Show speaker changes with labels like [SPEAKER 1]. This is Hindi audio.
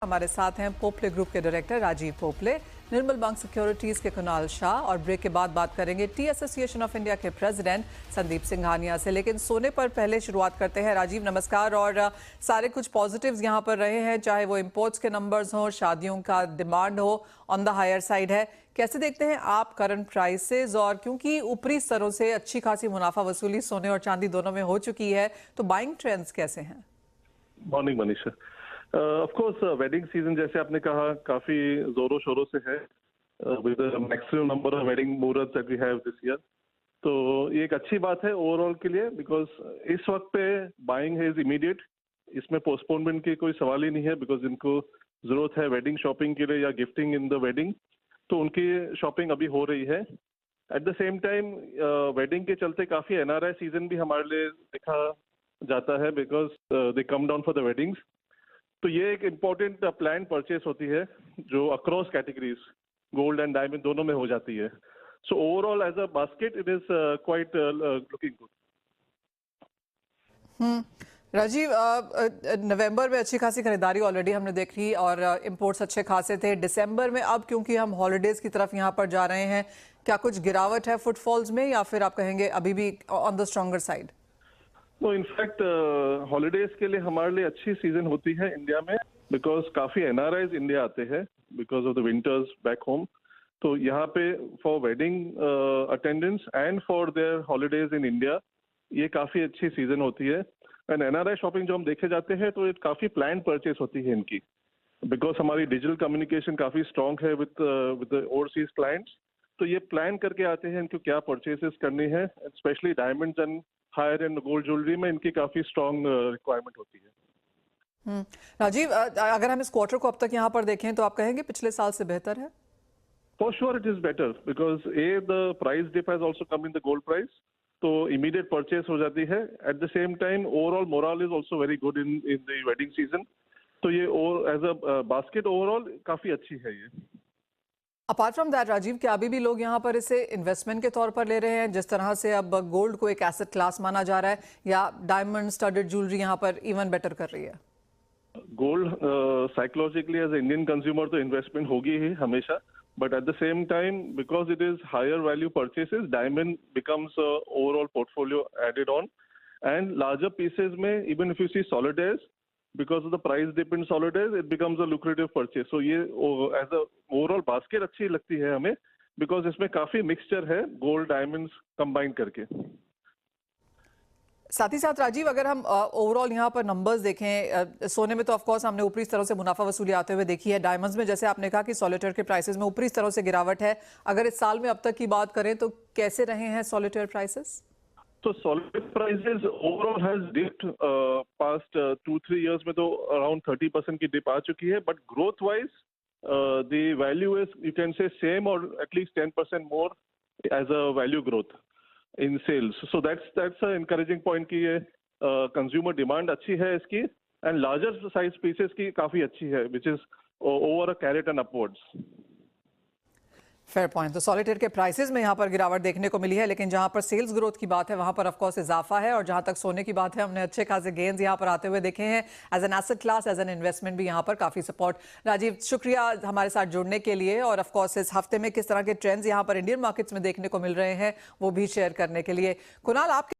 [SPEAKER 1] हमारे साथ हैं पोपले ग्रुप के डायरेक्टर राजीव पोपले, निर्मल बैंक सिक्योरिटीज के कुणाल शाह और ब्रेक के बाद बात करेंगे टी एसोसिएशन ऑफ इंडिया के प्रेसिडेंट संदीप सिंघानिया से। लेकिन सोने पर पहले शुरुआत करते हैं। राजीव नमस्कार। और सारे कुछ पॉजिटिव्स यहाँ पर रहे हैं, चाहे वो इंपोर्ट्स के नंबर्स हों, शादियों का डिमांड हो ऑन द हायर साइड है। कैसे देखते हैं आप करंट प्राइसेस? और क्योंकि ऊपरी स्तरों से अच्छी खासी मुनाफा वसूली सोने और चांदी दोनों में हो चुकी है, तो बाइंग ट्रेंड्स कैसे हैं?
[SPEAKER 2] Morning Manisha. Of course wedding season जैसे आपने कहा काफी जोरों शोरों से है, with maximum number of wedding muhurat that we have this year. तो ये एक अच्छी बात है ओवरऑल के लिए, बिकॉज इस वक्त पे बाइंग है इज इमीडिएट, इसमें पोस्टपोनमेंट की कोई सवाल ही नहीं है। बिकॉज इनको जरूरत है वेडिंग शॉपिंग के लिए या गिफ्टिंग इन द वेडिंग, तो उनकी शॉपिंग अभी हो रही है। At the same time wedding के चलते काफी एनआरआई सीजन भी हमारे लिए देखा जाता है, because they come down for the weddings. तो ये एक इम्पोर्टेंट प्लान परचेस होती है जो across categories gold and diamond दोनों में हो जाती है। So overall as a basket it is quite looking good.
[SPEAKER 1] Rajiv, नवंबर में अच्छी खासी खरीदारी ऑलरेडी हमने देख ली और इंपोर्ट्स अच्छे खासे थे। दिसंबर में अब क्योंकि हम हॉलिडेज की तरफ यहाँ पर जा रहे हैं, क्या कुछ गिरावट है फुटफॉल्स में, या फिर आप कहेंगे अभी भी ऑन द स्ट्रॉन्गर साइड?
[SPEAKER 2] तो इनफैक्ट हॉलीडेज के लिए हमारे लिए अच्छी सीजन होती है इंडिया में, बिकॉज काफी एनआरआईज इंडिया आते हैं because of the winters back home. तो यहाँ पे for wedding attendance and for their holidays in India ये काफी अच्छी सीजन होती है। एंड एनआरआई शॉपिंग जो हम देखे जाते हैं तो ये काफी प्लान परचेस होती है इनकी, बिकॉज हमारी डिजिटल कम्युनिकेशन काफी स्ट्रॉन्ग है विद ओवरसीज क्लाइंट्स। तो ये प्लान करके आते हैं इनको क्या परचेसेस करनी है, specially diamonds and higher and gold jewellery में इनकी काफी स्ट्रॉन्ग रिक्वायरमेंट होती है।
[SPEAKER 1] राजीव, अगर हम इस क्वार्टर को अब तक यहाँ पर देखें तो आप कहेंगे पिछले साल से बेहतर है?
[SPEAKER 2] For sure it is better, because the price dip has also come in the gold price, तो इमीडिएट परचेस हो जाती है। At the same time overall moral is also very good in the wedding season. तो ये एज अ बास्केट ओवरऑल काफी अच्छी है ये।
[SPEAKER 1] अपार्ट फ्रॉम दैट राजीव, क्या अभी भी लोग यहाँ पर इसे इन्वेस्टमेंट के तौर पर ले रहे हैं, जिस तरह से अब गोल्ड को एक एसेट क्लास माना जा रहा है, या डायमंड स्टडेड ज्वेलरी यहाँ पर इवन बेटर कर रही है?
[SPEAKER 2] Gold psychologically as Indian consumer तो इन्वेस्टमेंट होगी ही हमेशा, but at the same time because it is higher value purchases, diamond becomes overall portfolio added on. And larger pieces में even if you see solitaires, because of the price dip in solidaires, it becomes a lucrative purchase. So ये as a overall basket अच्छी लगती है हमें, because इसमें काफी मिक्सचर है गोल्ड डायमंड्स कंबाइन करके।
[SPEAKER 1] साथ ही साथ राजीव, अगर हम ओवरऑल यहाँ पर नंबर्स देखें, सोने में तो ऑफ कोर्स हमने ऊपरी स्तरों से मुनाफा वसूली आते हुए देखी है। डायमंड्स में जैसे आपने कहा कि सॉलिटेयर के प्राइसेस में ऊपरी स्तरों से गिरावट है। अगर इस साल में अब तक की बात करें तो कैसे रहे हैं सॉलिटेयर प्राइसेस?
[SPEAKER 2] तो solid prices overall has dipped past 2-3 years में, तो अराउंड 30% की डिप आ चुकी है। But growth wise the value is you can say same और at least 10% more as a value growth in sales. So that's a encouraging point कि ये कंज्यूमर डिमांड अच्छी है इसकी, एंड लार्जर साइज पीसेस की काफी अच्छी है, which is over a carrot and upwards.
[SPEAKER 1] Fair point. तो सॉलिटेयर के प्राइसेस में यहाँ पर गिरावट देखने को मिली है, लेकिन जहाँ पर सेल्स ग्रोथ की बात है वहाँ पर ऑफ कोर्स इजाफा है। और जहाँ तक सोने की बात है, हमने अच्छे खासे गेन्स यहाँ पर आते हुए देखे हैं। As an asset class, as an investment भी यहाँ पर काफी सपोर्ट। राजीव, शुक्रिया हमारे साथ जुड़ने के लिए, और ऑफ कोर्स इस हफ्ते में किस तरह के ट्रेंड्स यहाँ पर इंडियन मार्केट्स में देखने को मिल रहे हैं वो भी शेयर करने के लिए। कुणाल, आप